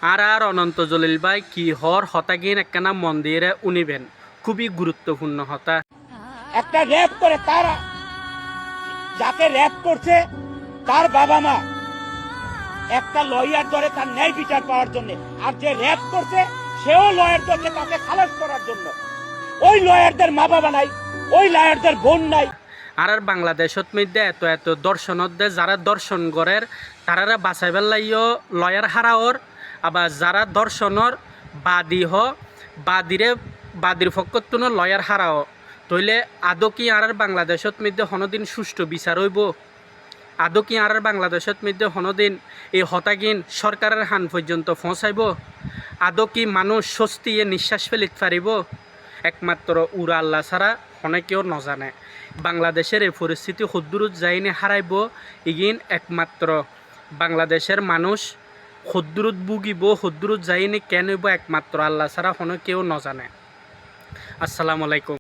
আর অনন্ত জলিল ভাই কি হর হতাগিন একখানা মন্দিরে উনিবেন খুবই গুরুত্বপূর্ণ হতা। একটা র্যাপ করে তারা যাকে র্যাপ করছে তার বাবা মা একটা লয়ার ধরে তার ন্যায় বিচার পাওয়ার জন্য, আর যে র্যাপ করছে সেও লয়ার ধরছে তাকে খালাস করার জন্য। ওই লয়ারদের মা বাবা নাই, ওই লয়ারদের বোন নাই। আর বাংলাদেশত মধ্যে এত এত দর্শনদে যারা দর্শন করের তারা বাঁচাইবার লাইও লয়ার হারাওর, আবার যারা দর্শনর বাদী বাদীর পক্ষতুন লয়ার হারাও তইলে আদৌ কি আর বাংলাদেশত মধ্যে হনদিন সুষ্ঠু বিচার হইব? আদৌ কি আর বাংলাদেশত মধ্যে হনদিন এই হতাগিন সরকারের হান পর্যন্ত পৌঁছাইব? আদৌ কি মানুষ স্বস্তিয়ে নিঃশ্বাস ফেলিতে পারিব? একমাত্র উরা আল্লাহ ছাড়া অনেকেও নজানে। বাংলাদেশের এই পরিস্থিতি হদ্দুরুত যাইনি হারাইব ইগিন একমাত্র বাংলাদেশের মানুষ হদ্দুরুত বুগিব, হদ্দুরুত যাইনি কেন হইব একমাত্র আল্লাহ ছাড়া কেউ নজানে। আসসালামু আলাইকুম।